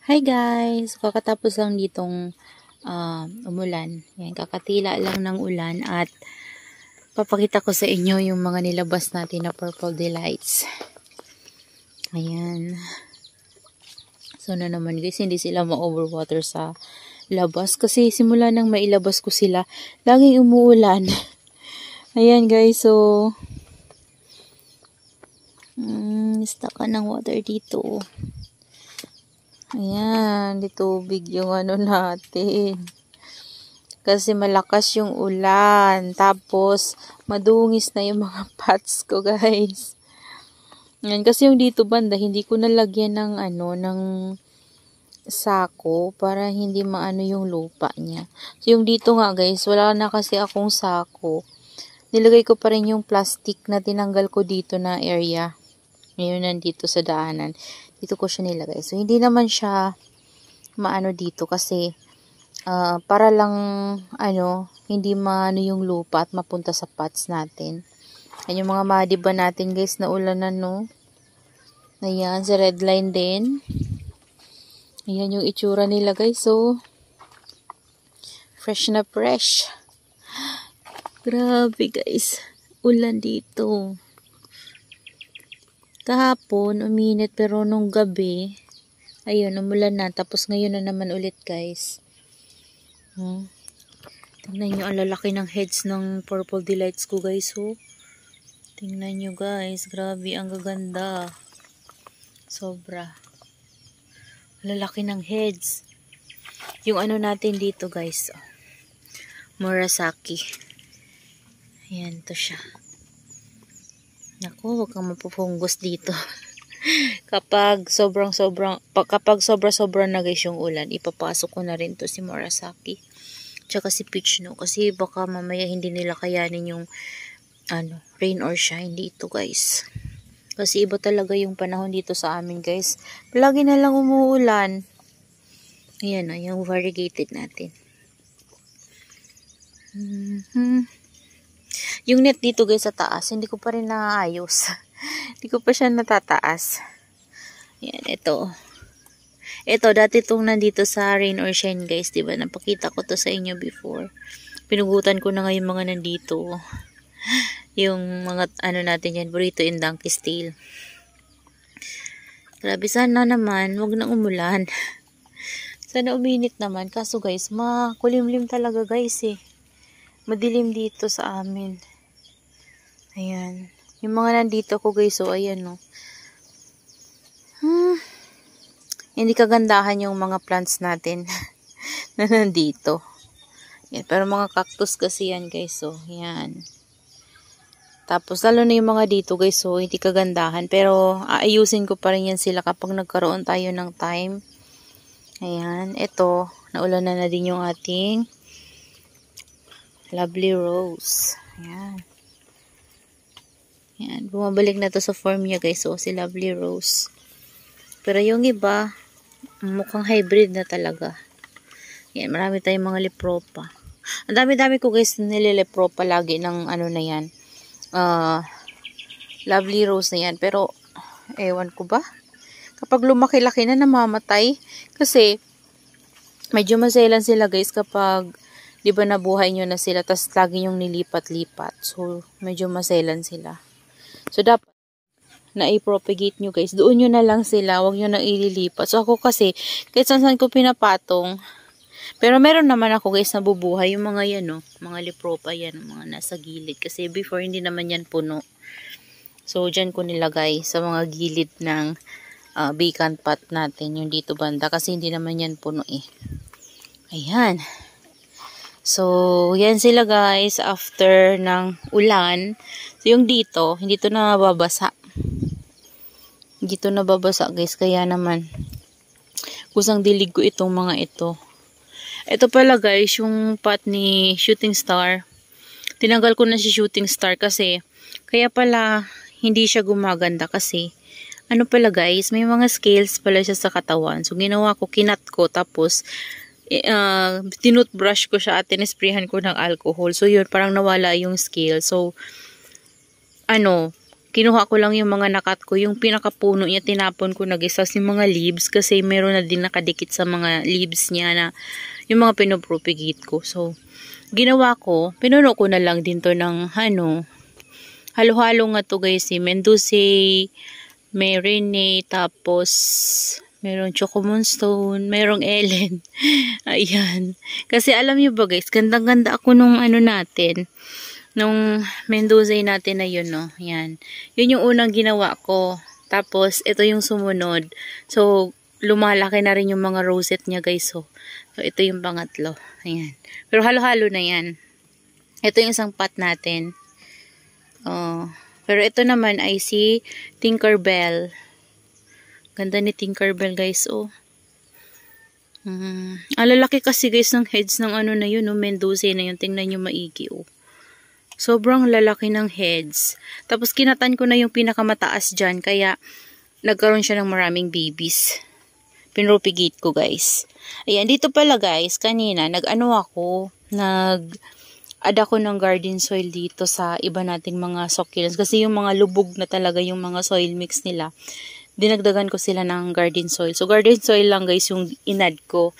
Hi guys! Kakatapos lang ditong umulan. Yan, kakatila lang ng ulan at papakita ko sa inyo yung mga nilabas natin na Purple Delights. Ayan. So na naman guys, hindi sila ma-overwater sa labas kasi simula nang mailabas ko sila, laging umuulan. Ayan guys, so stuck ka ng water dito. Ayan, di tubig yung ano natin. Kasi malakas yung ulan. Tapos, madungis na yung mga pots ko, guys. Ayan, kasi yung dito banda, hindi ko nalagyan ng ng sako para hindi maano yung lupa niya. So, yung dito nga, guys, wala na kasi akong sako. Nilagay ko pa rin yung plastic na tinanggal ko dito na area. Ngayon, nandito sa daanan. Dito ko siya nilagay. So, hindi naman siya maano dito kasi para lang hindi maano yung lupa at mapunta sa pots natin. Ayan yung mga madiba natin guys na ulanan no. Ayan, sa red line din. Ayan yung itsura nila guys. So, fresh na fresh. Grabe guys. Ulan dito. Kahapon, uminit pero nung gabi, ayun, umulan na. Tapos ngayon na naman ulit guys. Tingnan nyo, ang lalaki ng heads ng Purple Delights ko guys. Tingnan nyo guys, grabe, ang gaganda. Sobra. Lalaki ng heads. Yung ano natin dito guys, Murasaki. Ayan, to siya. Naku, huwag kang mapupunggos dito. Kapag sobra na guys yung ulan, ipapasok ko na rin to si Murasaki. Tsaka si Peach no. Kasi baka mamaya hindi nila kayanin yung rain or shine dito guys. Kasi iba talaga yung panahon dito sa amin guys. Palagi na lang umuulan. Ayan o, yung variegated natin. Yung net dito guys sa taas, hindi ko pa rin naayos. Hindi ko pa siya natataas. Yan, ito. Ito, dati itong nandito sa rain or shine guys, diba? Napakita ko to sa inyo before. Pinugutan ko na ngayon mga nandito. Yung mga, natin yan, burrito in donkey's tail. Grabe, sana naman, wag nang umulan. Sana uminit naman. Kaso guys, makulimlim talaga guys eh. Madilim dito sa amin. Ayan. Yung mga nandito ko guys, so ayan no. Hindi kagandahan yung mga plants natin na nandito. Yan, pero mga cactus kasi yan guys, so yan. Tapos lalo na yung mga dito guys, so hindi kagandahan. Pero aayusin ko pa rin yan sila kapag nagkaroon tayo ng time. Ayan, ito, naulanan na din yung ating lovely rose. Ayan. Yan, bumabalik na to sa form niya guys. So, si Lovely Rose. Pero yung iba, mukhang hybrid na talaga. Yan, marami tayong mga lepropa. Ang dami-dami ko guys nililepropa lagi ng na yan. Lovely Rose na yan. Pero, ewan ko ba? Kapag lumaki-laki na namamatay. Kasi, medyo maselan sila guys kapag, di ba nabuhay nyo na sila, tas lagi yung nilipat-lipat. So, medyo maselan sila. So, dapat na i-propagate nyo guys. Doon nyo na lang sila. Huwag nyo na ililipat. So, ako kasi, kahit saan ko pinapatong. Pero meron naman ako guys na bubuhay. Yung mga yan, no? Mga lepropa yan. Mga nasa gilid. Kasi before, hindi naman yan puno. So, dyan ko nilagay sa mga gilid ng vacant pot natin. Yung dito banda. Kasi hindi naman yan puno eh. Ayan. So, yan sila guys. After ng ulan. So, yung dito, hindi to nababasa. Hindi to nababasa guys. Kaya naman, kusang dilig ko itong mga ito. Ito pala guys, yung pot ni Shooting Star. Tinanggal ko na si Shooting Star kasi, kaya pala, hindi siya gumaganda kasi, pala guys, may mga scales pala siya sa katawan. So, ginawa ko, kinat ko, tapos, tinutbrush ko siya at tinesprayhan ko ng alcohol. So, yun, parang nawala yung scale. So, kinuha ko lang yung mga nakat ko. Yung pinakapuno niya, tinapon ko nag-isa yung mga leaves kasi meron na din nakadikit sa mga leaves niya na yung mga pinopropagate ko. So, ginawa ko, pinuno ko na lang din to ng halo-halo nga to guys. Mendoza, may Rene, tapos merong Choco Moonstone, merong Ellen. Ayan. Kasi alam niyo ba guys, gandang-ganda ako nung natin. Nung Mendoza natin na yun, no? Yan. Yun yung unang ginawa ko. Tapos, ito yung sumunod. So, lumalaki na rin yung mga rosette niya, guys. So, ito yung pangatlo. Ayan. Pero halo-halo na yan. Ito yung isang pot natin. Oh. Pero ito naman ay si Tinkerbell. Ganda ni Tinkerbell, guys. Oh. Ang lalaki kasi, guys, ng heads ng na yun, no? Mendoza na yun. Tingnan nyo maigi, oh. Sobrang lalaki ng heads. Tapos kinatan ko na yung pinakamataas dyan. Kaya nagkaroon siya ng maraming babies. Pinropagate ko guys. Ayan, dito pala guys. Kanina nag-add ako ng garden soil dito sa iba nating mga succulents. Kasi yung mga lubog na talaga yung mga soil mix nila. Dinagdagan ko sila ng garden soil. So garden soil lang guys yung inad ko.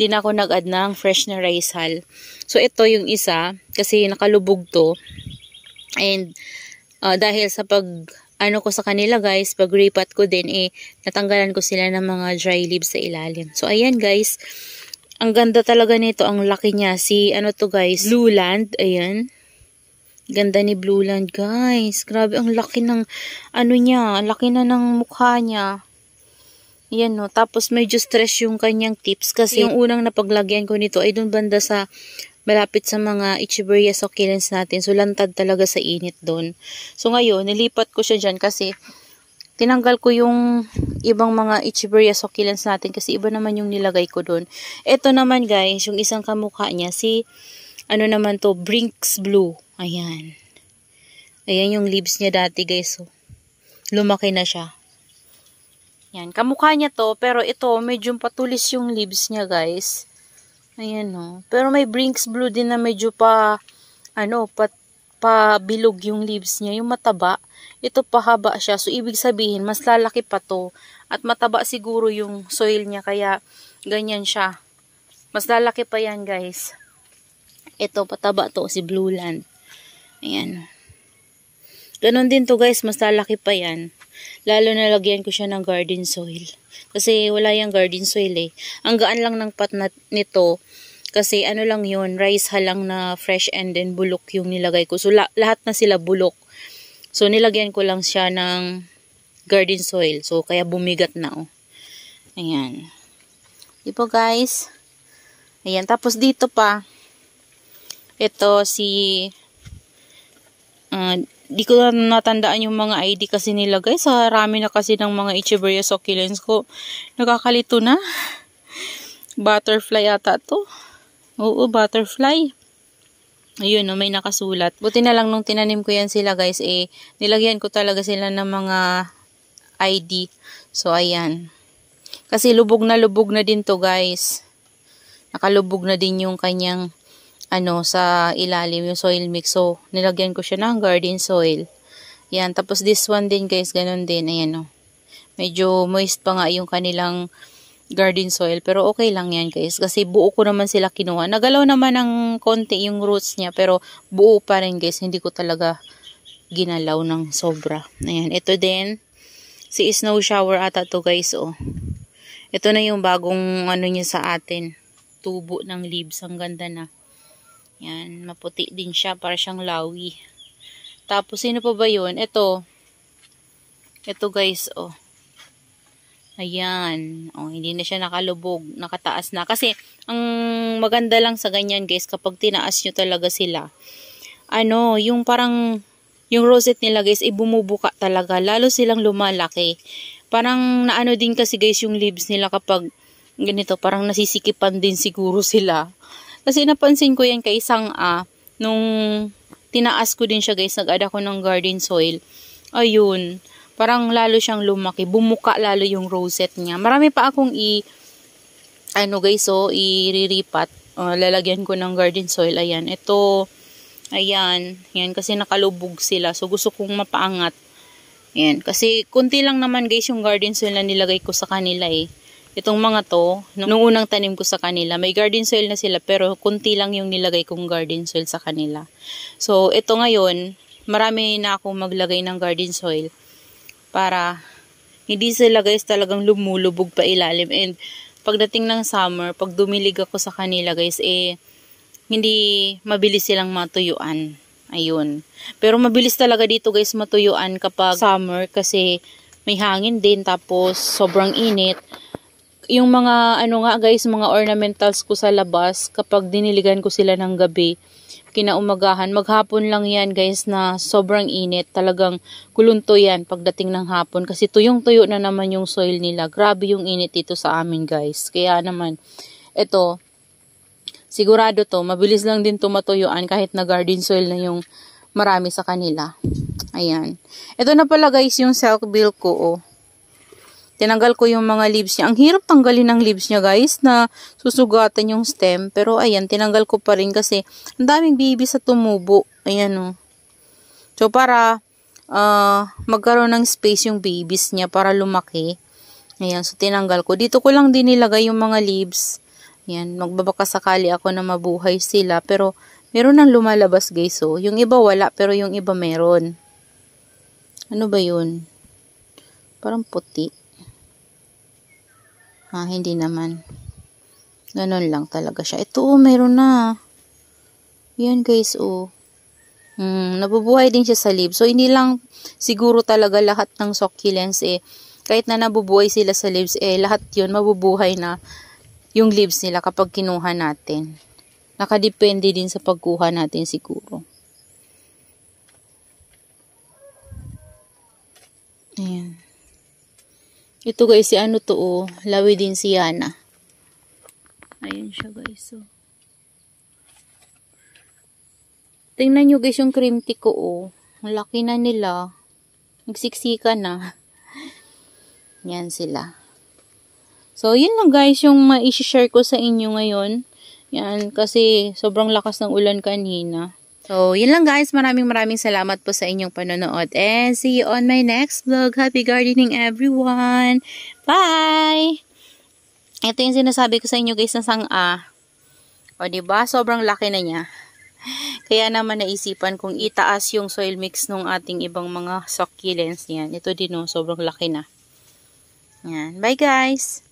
Di na ako nag-add ng fresh na rice hull. So, ito yung isa. Kasi nakalubog to. And, dahil sa ko sa kanila guys, pag repat ko din, natanggalan ko sila ng mga dry leaves sa ilalim. So, ayan guys. Ang ganda talaga nito. Ang laki niya. To guys? Blue Land. Ayan. Ganda ni Blue Land guys. Grabe, ang laki ng, niya. Ang laki na ng mukha niya. Yan no. Tapos medyo stress yung kanyang tips kasi yung unang napaglagyan ko nito ay dun banda sa malapit sa mga Echeveria succulents natin. So lantad talaga sa init dun. So ngayon, nilipat ko siya dyan kasi tinanggal ko yung ibang mga Echeveria succulents natin kasi iba naman yung nilagay ko dun. Ito naman guys, yung isang kamukha niya, naman to, Brinks Blue. Ayan. Ayan yung leaves niya dati guys. So, lumaki na siya. Yan, kamukha niya to, pero ito, medyo patulis yung leaves niya, guys. Ayan, no. Pero may Brinks Blue din na medyo bilog yung leaves niya, yung mataba. Ito pahaba siya, so ibig sabihin, mas lalaki pa to. At mataba siguro yung soil niya, kaya ganyan siya. Mas lalaki pa yan, guys. Ito, pataba to, si Blue Land. Ayan. Ganon din to, guys, mas lalaki pa yan. Lalo na lagyan ko siya ng garden soil. Kasi wala yung garden soil eh. Ang gaan lang ng pot nito. Kasi lang yun, rice halang na fresh and then bulok yung nilagay ko. So lahat na sila bulok. So nilagyan ko lang siya ng garden soil. So kaya bumigat na oh. Ayan. Di po guys. Ayan. Tapos dito pa. Ito di ko na natandaan yung mga ID kasi nila guys. Rami na kasi ng mga Echeveria succulents ko. Nakakalito na. Butterfly ata to. Oo, butterfly. Ayun, may nakasulat. Buti na lang nung tinanim ko yan sila guys, nilagyan ko talaga sila ng mga ID. So, ayan. Kasi lubog na din to guys. Nakalubog na din yung kanyang sa ilalim, yung soil mix. So, nilagyan ko siya ng garden soil. Yan. Tapos, this one din, guys, ganun din. Ayan, medyo moist pa nga yung kanilang garden soil. Pero, okay lang yan, guys. Kasi, buo ko naman sila kinuha. Nagalaw naman ng konti yung roots niya. Pero, buo pa rin, guys. Hindi ko talaga ginalaw ng sobra. Ayan. Ito din. Si Snow Shower ata to, guys, oh. Ito na yung bagong, niya sa atin. Tubo ng leaves. Ang ganda na. Yan, maputi din siya para siyang lawi. Tapos, sino pa ba yun? Ito guys, oh. Ayan. Oh, hindi na siya nakalubog. Nakataas na. Kasi, ang maganda lang sa ganyan guys, kapag tinaas nyo talaga sila, yung parang, yung rosette nila guys, bumubuka talaga. Lalo silang lumalaki. Parang, din kasi guys, yung leaves nila kapag, ganito, parang nasisikipan din siguro sila. Kasi napansin ko yan kay isang nung tinaas ko din siya guys, nag-add ako ng garden soil. Ayun, parang lalo siyang lumaki, bumuka lalo yung rosette niya. Marami pa akong iriripat. Lalagyan ko ng garden soil. Ayan, ito, ayan, yan kasi nakalubog sila. So gusto kong mapaangat. Ayan. Kasi kunti lang naman guys yung garden soil na nilagay ko sa kanila eh. Itong mga to, nung unang tanim ko sa kanila, may garden soil na sila pero kunti lang yung nilagay kong garden soil sa kanila. So, ito ngayon, marami na akong maglagay ng garden soil para hindi sila guys talagang lumulubog pa ilalim. And pagdating ng summer, pag dumilig ako sa kanila guys, hindi mabilis silang matuyuan. Ayun. Pero mabilis talaga dito guys matuyuan kapag summer kasi may hangin din tapos sobrang init. Yung mga guys, mga ornamentals ko sa labas, kapag diniligan ko sila ng gabi, kinaumagahan, maghapon lang yan guys na sobrang init. Talagang kulunto yan pagdating ng hapon kasi tuyong-tuyo na naman yung soil nila. Grabe yung init dito sa amin guys. Kaya naman, ito, sigurado to, mabilis lang din tumatuyuan kahit na garden soil na yung marami sa kanila. Ayan. Ito na pala guys yung silk bill ko, oh. Tinanggal ko yung mga leaves niya. Ang hirap tanggalin ng leaves niya guys na susugatan yung stem. Pero ayan, tinanggal ko pa rin kasi ang daming baby sa tumubo. Ayan o. So para magkaroon ng space yung babies niya para lumaki. Ayan, so tinanggal ko. Dito ko lang din nilagay yung mga leaves. Ayan, magbabaka sakali ako na mabuhay sila. Pero meron nang lumalabas guys. So, yung iba wala pero yung iba meron. Ano ba yun? Parang puti. Hindi naman. Ganon lang talaga siya. Ito, meron na. Yan guys, nabubuhay din siya sa leaves. So, hindi lang siguro talaga lahat ng succulents, kahit na nabubuhay sila sa leaves, lahat yun, mabubuhay na yung leaves nila kapag kinuha natin. Nakadepende din sa pagkuha natin siguro. Ayan. Ito guys, si ano to, lawi din si Yana. Ayan siya guys, Tingnan nyo guys yung cream tea ko, Ang laki na nila. Nagsiksika na. Yan sila. So, yun lang guys yung ma-share ko sa inyo ngayon. Yan, kasi sobrang lakas ng ulan kanina. So, yun lang guys. Maraming salamat po sa inyong panonood. And see you on my next vlog. Happy gardening everyone! Bye! Ito yung sinasabi ko sa inyo guys na sanga. O diba? Sobrang laki na niya. Kaya naman naisipan kong itaas yung soil mix ng ating ibang mga succulents. Yan. Ito din sobrang laki na. Yan. Bye guys!